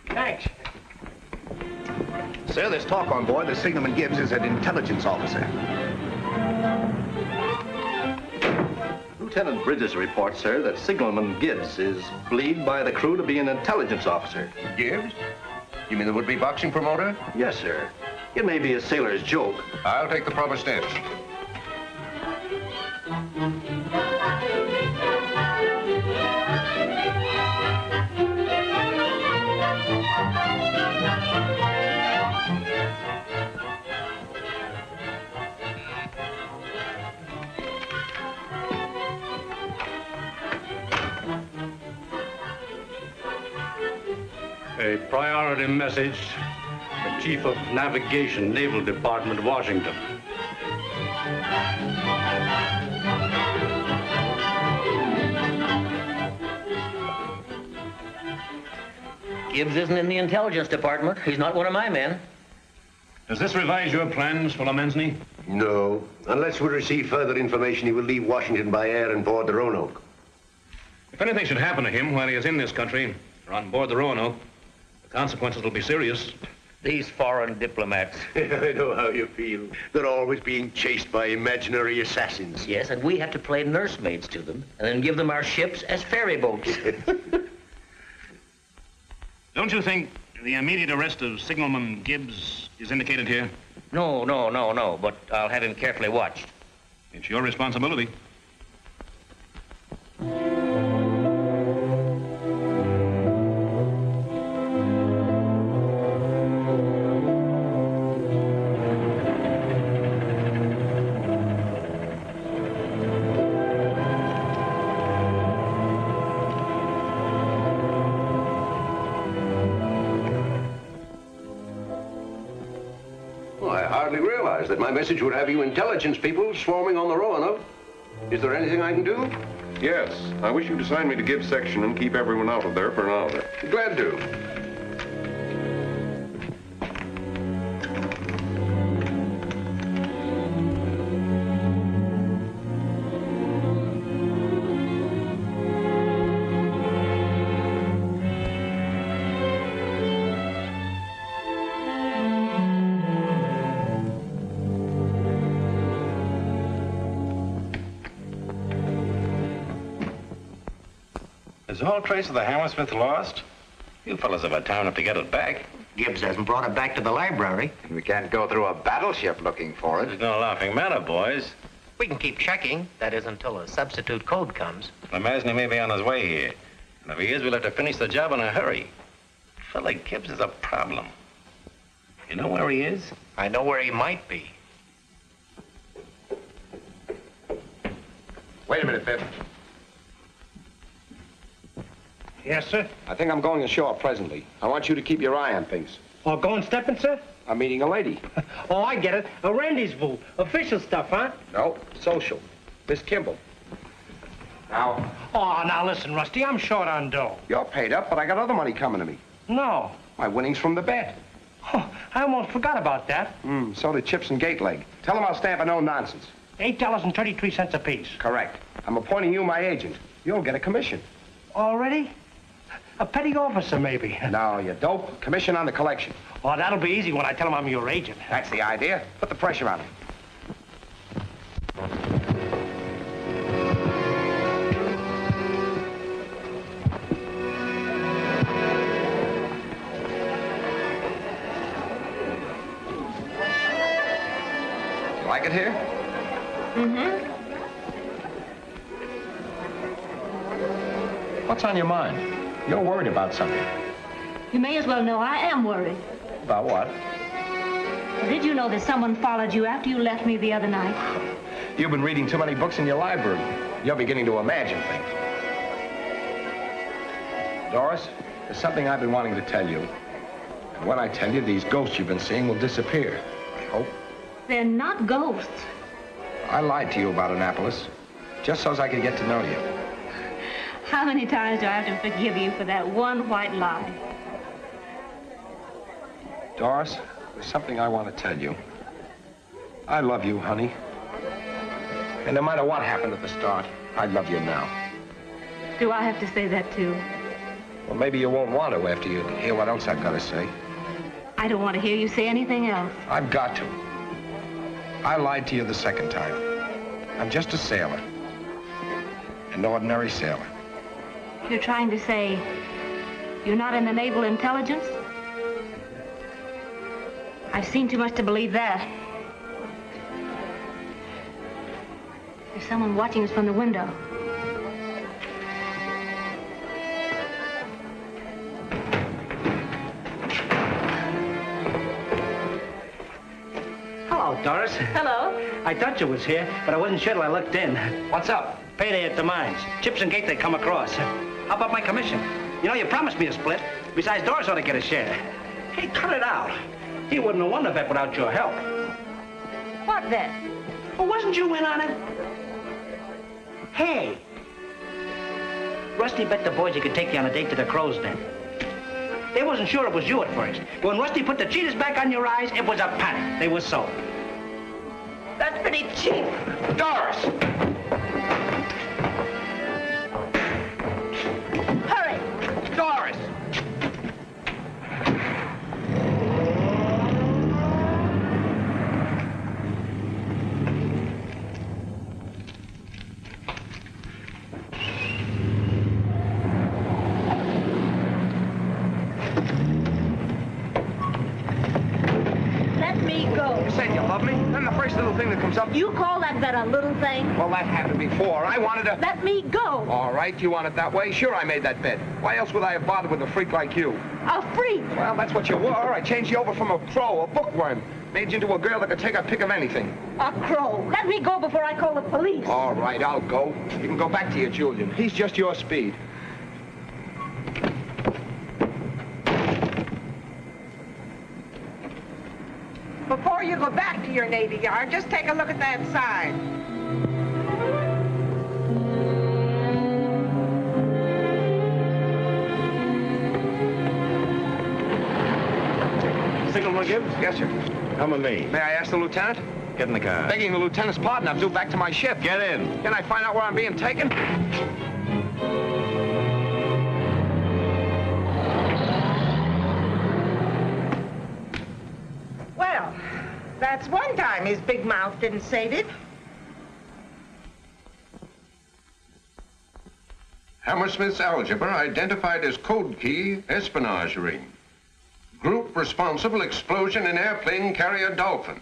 Thanks. Sir, there's talk on board that Signalman Gibbs is an intelligence officer. Lieutenant Bridges reports, sir, that Signalman Gibbs is believed by the crew to be an intelligence officer. Gibbs? You mean the would-be boxing promoter? Yes, sir. It may be a sailor's joke. I'll take the proper steps. A priority message. The Chief of Navigation, Naval Department, Washington. Gibbs isn't in the intelligence department. He's not one of my men. Does this revise your plans, Fullermensney? No. Unless we receive further information, he will leave Washington by air and board the Roanoke. If anything should happen to him while he is in this country, or on board the Roanoke, the consequences will be serious. These foreign diplomats. I know how you feel. They're always being chased by imaginary assassins. Yes, and we have to play nursemaids to them, and then give them our ships as ferry boats. Don't you think the immediate arrest of Signalman Gibbs is indicated here? No, but I'll have him carefully watched. It's your responsibility. That my message would have you intelligence people swarming on the Roanoke. Is there anything I can do? Yes. I wish you'd assign me to Gibbs section and keep everyone out of there for an hour. Glad to. Is all trace of the Hammersmith lost? You fellas have had time enough to get it back. Gibbs hasn't brought it back to the library. And we can't go through a battleship looking for it. There's no laughing matter, boys. We can keep checking. That is until a substitute code comes. I imagine he may be on his way here. And if he is, we'll have to finish the job in a hurry. Fella Gibbs is a problem. You know where he is? I know where he might be. Wait a minute, Biff. Yes, sir? I think I'm going ashore presently. I want you to keep your eye on things. Oh, going stepping, sir? I'm meeting a lady. Oh, I get it. A rendezvous. Official stuff, huh? No, social. Miss Kimball. Now... Oh, now listen, Rusty, I'm short on dough. You're paid up, but I got other money coming to me. No. My winnings from the bet. Oh, I almost forgot about that. So did Chips and Gate Leg. Tell them I'll stamp a no nonsense. $8.33 apiece. Correct. I'm appointing you my agent. You'll get a commission. Already? A petty officer, maybe. No, you dope. Commission on the collection. Oh, that'll be easy when I tell him I'm your agent. That's the idea. Put the pressure on him. You like it here? Mm-hmm. What's on your mind? You're worried about something. You may as well know I am worried. About what? Did you know that someone followed you after you left me the other night? You've been reading too many books in your library. You're beginning to imagine things. Doris, there's something I've been wanting to tell you. And when I tell you, these ghosts you've been seeing will disappear. I hope. They're not ghosts. I lied to you about Annapolis, just so as I could get to know you. How many times do I have to forgive you for that one white lie? Doris, there's something I want to tell you. I love you, honey. And no matter what happened at the start, I love you now. Do I have to say that too? Well, maybe you won't want to after you hear what else I've got to say. I don't want to hear you say anything else. I've got to. I lied to you the second time. I'm just a sailor. An ordinary sailor. You're trying to say you're not in the naval intelligence? I've seen too much to believe that. There's someone watching us from the window. Hello, Doris. Hello. I thought you was here, but I wasn't sure till I looked in. What's up? Payday at the mines. Chips and Gate they come across. How about my commission? You know, you promised me a split. Besides, Doris ought to get a share. Hey, cut it out. He wouldn't have won the bet without your help. What bet? Well, wasn't you in on it? Hey. Rusty bet the boys he could take you on a date to the Crow's Den. They wasn't sure it was you at first. But when Rusty put the cheaters back on your eyes, it was a panic. They were sold. That's pretty cheap. Doris! Hurry! Doris! Let me go. You said you love me? Then the first little thing that comes up... You call that bet a little thing? Well, that happened before. I wanted to... Let me go. All right, you want it that way? Sure, I made that bet. Why else would I have bothered with a freak like you? A freak? Well, that's what you were. I changed you over from a crow, a bookworm. Made you into a girl that could take a pick of anything. A crow. Let me go before I call the police. All right, I'll go. You can go back to your Julian. He's just your speed. Before you go back to your Navy Yard, just take a look at that sign. Signal, Gibbs? Yes, sir. Come with me. May I ask the lieutenant? Get in the car. Begging the lieutenant's pardon, I'm due back to my ship. Get in. Can I find out where I'm being taken? Well, that's one time his big mouth didn't say it. Hammersmith's algebra identified as code key espionage ring. Group responsible explosion in airplane carrier Dolphin.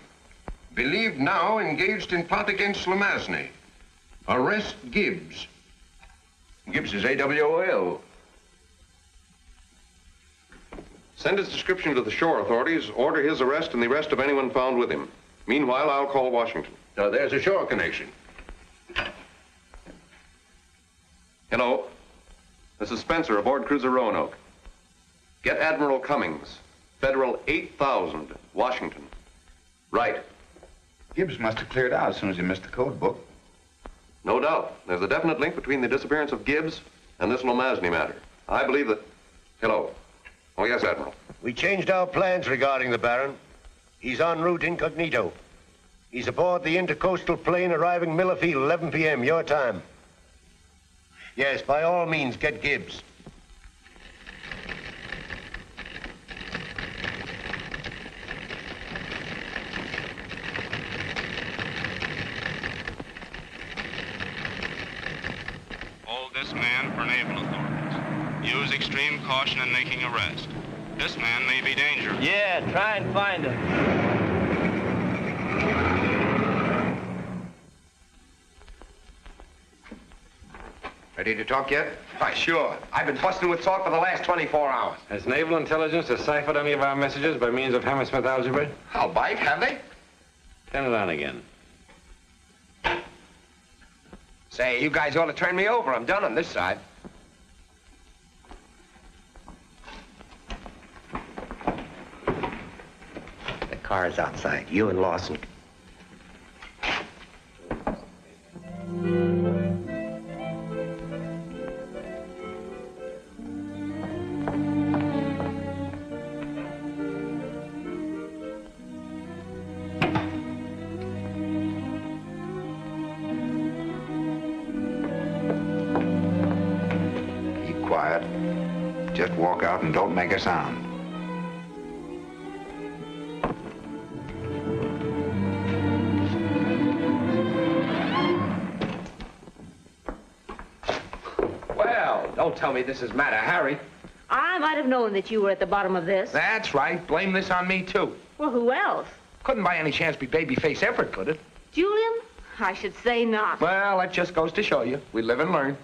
Believed now engaged in plot against Lamazny. Arrest Gibbs. Gibbs is AWOL. Send his description to the shore authorities, order his arrest and the arrest of anyone found with him. Meanwhile, I'll call Washington. Now, there's a shore connection. Hello. This is Spencer aboard cruiser Roanoke. Get Admiral Cummings, Federal 8000, Washington. Right. Gibbs must have cleared out as soon as he missed the code book. No doubt. There's a definite link between the disappearance of Gibbs and this Lamazny matter. I believe that... Hello. Oh, yes, Admiral. We changed our plans regarding the Baron. He's en route incognito. He's aboard the intercoastal plane arriving Miller Field, 11 p.m., your time. Yes, by all means, get Gibbs. Hold this man for naval authorities. Use extreme caution in making arrest. This man may be dangerous. Yeah, try and find him. Ready to talk yet? Why, sure. I've been busting with talk for the last 24 hours. Has naval intelligence deciphered any of our messages by means of Hammersmith algebra? I'll bite, have they? Turn it on again. Say, you guys ought to turn me over. I'm done on this side. The car's outside. You and Lawson. Just walk out and don't make a sound. Well, don't tell me this is Matter Harry. I might have known that you were at the bottom of this. That's right. Blame this on me, too. Well, who else? Couldn't by any chance be Babyface Everett, could it? Julian? I should say not. Well, that just goes to show you. We live and learn.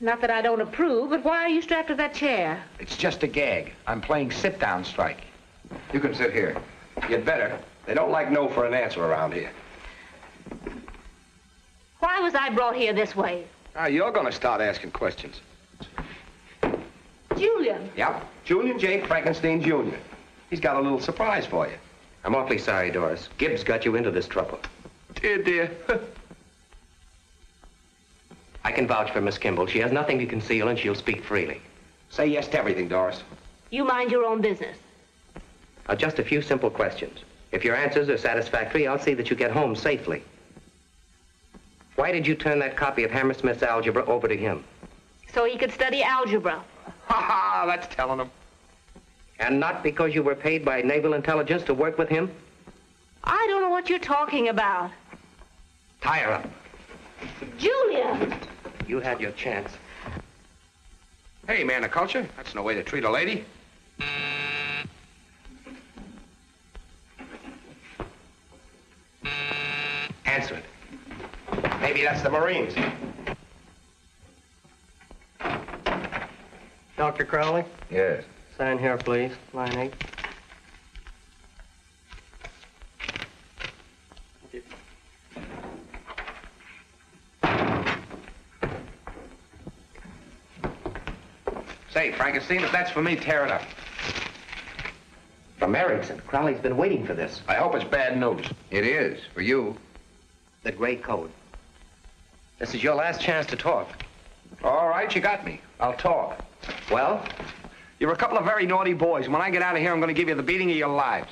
Not that I don't approve, but why are you strapped to that chair? It's just a gag. I'm playing sit-down strike. You can sit here. You'd better. They don't like no for an answer around here. Why was I brought here this way? You're gonna start asking questions. Julian. Yep. Julian J. Frankenstein, Jr. He's got a little surprise for you. I'm awfully sorry, Doris. Gibbs got you into this trouble. Dear. I can vouch for Miss Kimball. She has nothing to conceal, and she'll speak freely. Say yes to everything, Doris. You mind your own business. Just a few simple questions. If your answers are satisfactory, I'll see that you get home safely. Why did you turn that copy of Hammersmith's algebra over to him? So he could study algebra. Ha! That's telling him. And not because you were paid by naval intelligence to work with him? I don't know what you're talking about. Tie her up. Julian! You had your chance. Hey, man of culture. That's no way to treat a lady. Answer it. Maybe that's the Marines. Dr. Crowley? Yes. Sign here, please. Line 8. Say, Frankenstein, if that's for me, tear it up. From Erickson. Crowley's been waiting for this. I hope it's bad news. It is, for you. The gray code. This is your last chance to talk. All right, you got me. I'll talk. Well? You're a couple of very naughty boys. When I get out of here, I'm going to give you the beating of your lives.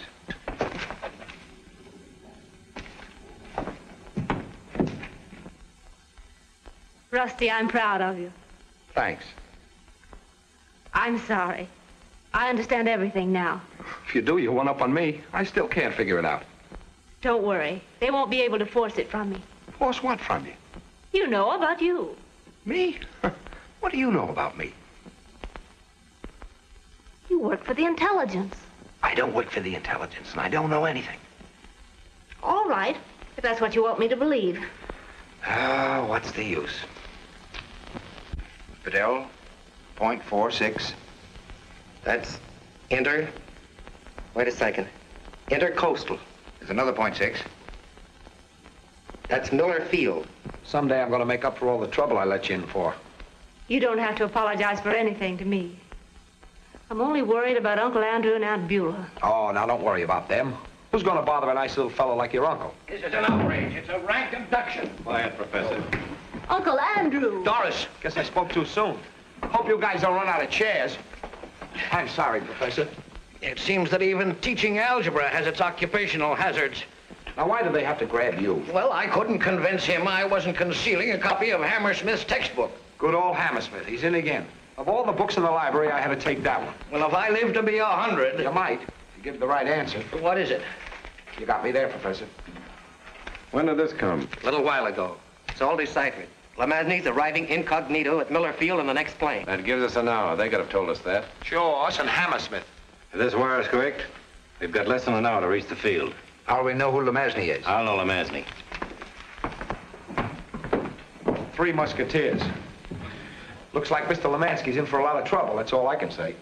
Rusty, I'm proud of you. Thanks. I'm sorry. I understand everything now. If you do, you one up on me. I still can't figure it out. Don't worry. They won't be able to force it from me. Force what from you? You know about you. Me? What do you know about me? You work for the intelligence. I don't work for the intelligence, and I don't know anything. All right, if that's what you want me to believe. Ah, what's the use? Fidel, .46. That's inter... Wait a second. Intercoastal. There's another .6. That's Miller Field. Someday I'm going to make up for all the trouble I let you in for. You don't have to apologize for anything to me. I'm only worried about Uncle Andrew and Aunt Beulah. Oh, now don't worry about them. Who's going to bother a nice little fellow like your uncle? This is an outrage. It's a rank abduction. Quiet, Professor. Uncle Andrew! Doris, guess I spoke too soon. Hope you guys don't run out of chairs. I'm sorry, Professor. It seems that even teaching algebra has its occupational hazards. Now, why do they have to grab you? Well, I couldn't convince him I wasn't concealing a copy of Hammersmith's textbook. Good old Hammersmith. He's in again. Of all the books in the library, I had to take that one. Well, if I live to be 100... You might, if you give the right answer. What is it? You got me there, Professor. When did this come? A little while ago. It's all deciphered. Lamasny's arriving incognito at Miller Field on the next plane. That gives us an hour. They could have told us that. Sure, us and Hammersmith. If this wire is correct, we've got less than an hour to reach the field. How do we know who Lamasny is? I'll know Lamasny. 3 Musketeers. Looks like Mr. Lemansky's in for a lot of trouble. That's all I can say.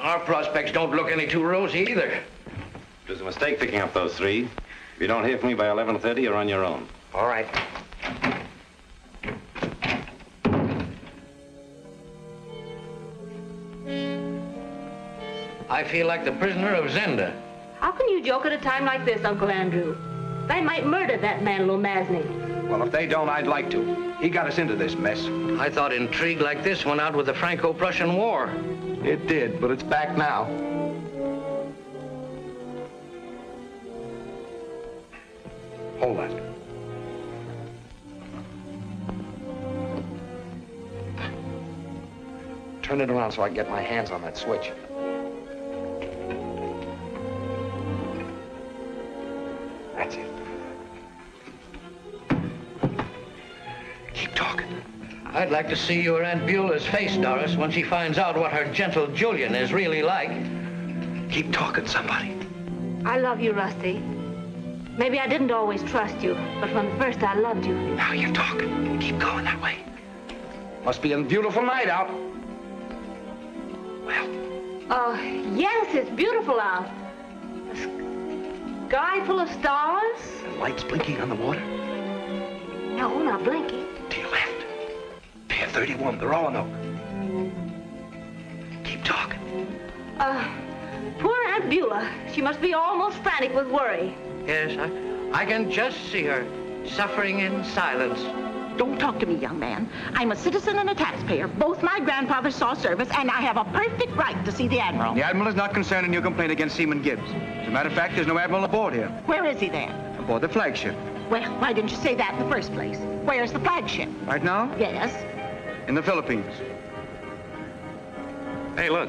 Our prospects don't look any too rosy either. It was a mistake picking up those 3. If you don't hear from me by 11:30, you're on your own. All right. I feel like the prisoner of Zenda. How can you joke at a time like this, Uncle Andrew? They might murder that man, Lomasny. Well, if they don't, I'd like to. He got us into this mess. I thought intrigue like this went out with the Franco-Prussian War. It did, but it's back now. Hold that. Turn it around so I can get my hands on that switch. That's it. Keep talking. I'd like to see your Aunt Beulah's face, Doris, when she finds out what her gentle Julian is really like. Keep talking, somebody. I love you, Rusty. Maybe I didn't always trust you, but from the first I loved you. Now you're talking. Keep going that way. Must be a beautiful night out. Well. Oh, yes, it's beautiful out. A sky full of stars. The lights blinking on the water. No, not blinking. To your left. Pier 31, the Roanoke. Keep talking. Poor Aunt Beulah. She must be almost frantic with worry. Yes, I can just see her, suffering in silence. Don't talk to me, young man. I'm a citizen and a taxpayer. Both my grandfathers saw service, and I have a perfect right to see the Admiral. The Admiral is not concerned in your complaint against Seaman Gibbs. As a matter of fact, there's no Admiral aboard here. Where is he then? Aboard the flagship. Well, why didn't you say that in the first place? Where's the flagship? Right now? Yes. In the Philippines. Hey, look.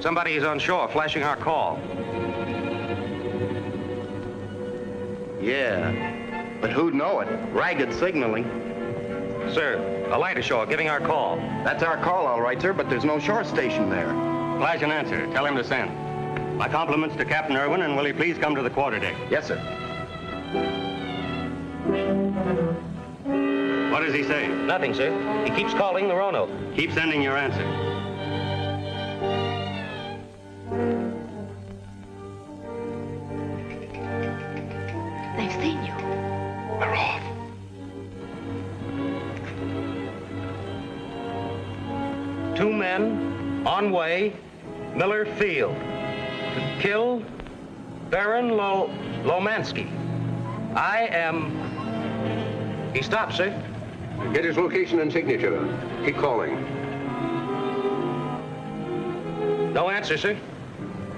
Somebody is on shore flashing our call. Yeah, but who'd know it? Ragged signaling. Sir, a light ashore giving our call. That's our call, all right, sir, but there's no shore station there. Flash an answer. Tell him to send. My compliments to Captain Irwin, and will he please come to the quarterdeck? Yes, sir. What does he say? Nothing, sir. He keeps calling the Roanoke. Keep sending your answer. They've seen you. We're off. Two men on way, Miller Field, to kill Baron Lomansky. I am... He stopped, sir. Get his location and signature. Keep calling. No answer, sir.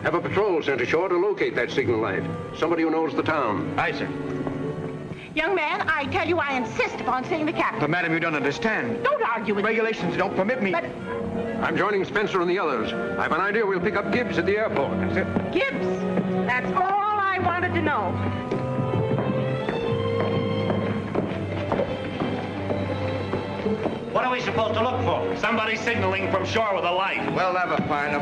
Have a patrol sent ashore to locate that signal light. Somebody who knows the town. Aye, sir. Young man, I tell you, I insist upon seeing the captain. But, madam, you don't understand. Don't argue with me. Regulations don't permit me. But I'm joining Spencer and the others. I have an idea we'll pick up Gibbs at the airport. That's it. Gibbs, that's all I wanted to know. What are we supposed to look for? Somebody signaling from shore with a light. We'll never find him.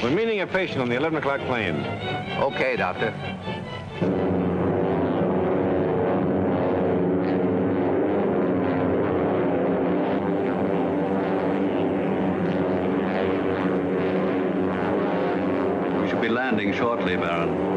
We're meeting a patient on the 11 o'clock plane. Okay, Doctor. We should be landing shortly, Baron.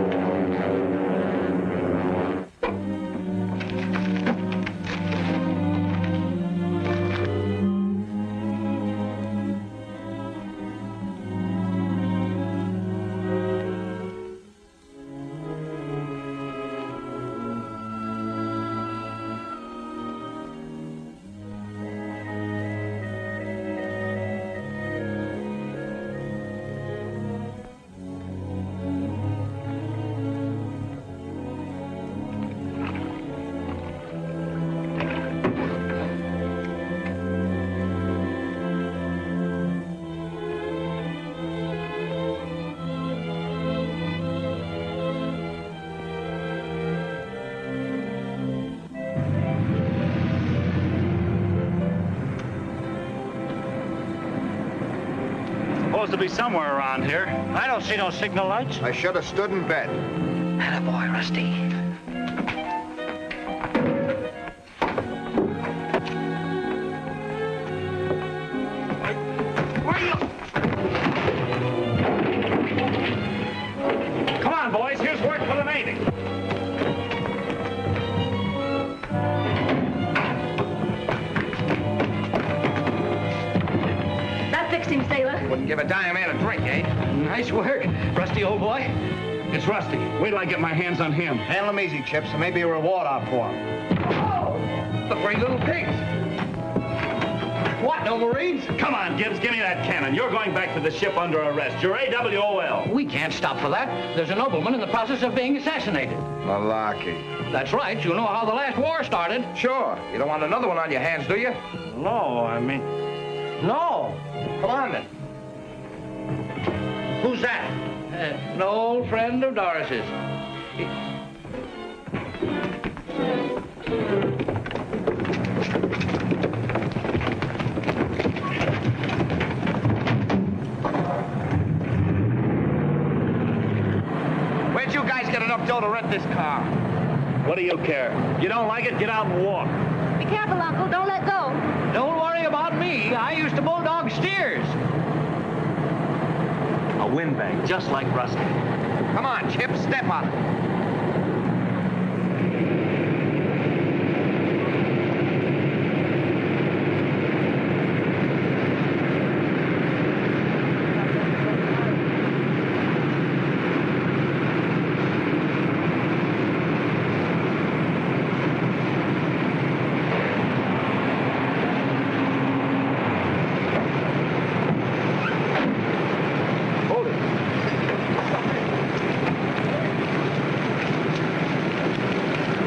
Supposed to be somewhere around here. I don't see no signal lights. I should have stood in bed. Attaboy, Rusty. Where are you? Come on, boys. Here's work for the Navy. That fixed him, sailor. Wouldn't give a dying man a drink, eh? Nice work, Rusty, old boy. It's Rusty. Wait till I get my hands on him. Handle him easy, Chips. There may be a reward out for him. Oh! The three little pigs. What, no Marines? Come on, Gibbs. Give me that cannon. You're going back to the ship under arrest. You're AWOL. We can't stop for that. There's a nobleman in the process of being assassinated. Malarkey. That's right. You know how the last war started. Sure. You don't want another one on your hands, do you? No, I mean... No. Come on, then. Who's that? An old friend of Doris's. Where'd you guys get enough dough to rent this car? What do you care? You don't like it? Get out and walk. Be careful, Uncle. Don't let go. Don't worry about me. I used to bulldog steers. A windbag, just like Rusty. Come on, Chip. Step on it.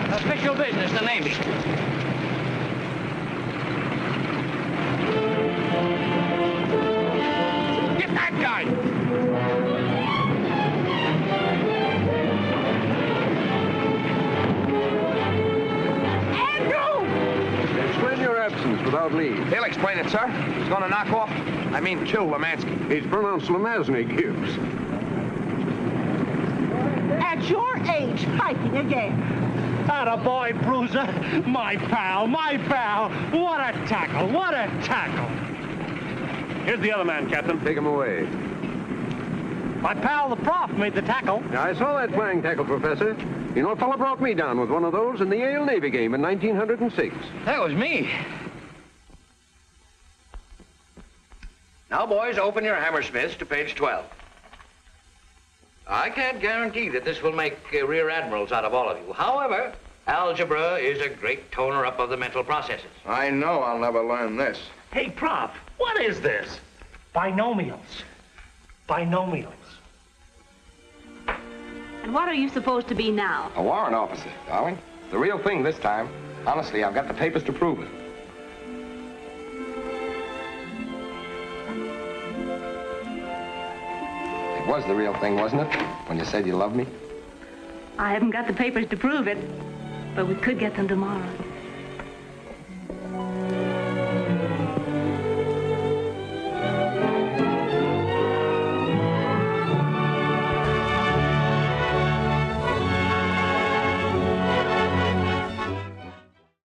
Official business, the Navy. Get that guy! Andrew! Explain your absence without leave. He'll explain it, sir. He's going to knock off, kill Lemansky. He's pronounced Lemansky, Gibbs. At your age, fighting again. Attaboy, Bruiser. My pal, my pal. What a tackle, what a tackle. Here's the other man, Captain. Take him away. My pal, the prof, made the tackle. I saw that flying tackle, Professor. You know, a fellow brought me down with one of those in the Yale Navy game in 1906. That was me. Now, boys, open your Hammersmiths to page 12. I can't guarantee that this will make rear admirals out of all of you. However, algebra is a great toner-up of the mental processes. I know I'll never learn this. Hey, Prof, what is this? Binomials. Binomials. And what are you supposed to be now? A warrant officer, darling. The real thing this time. Honestly, I've got the papers to prove it. It was the real thing, wasn't it? When you said you loved me? I haven't got the papers to prove it, but we could get them tomorrow.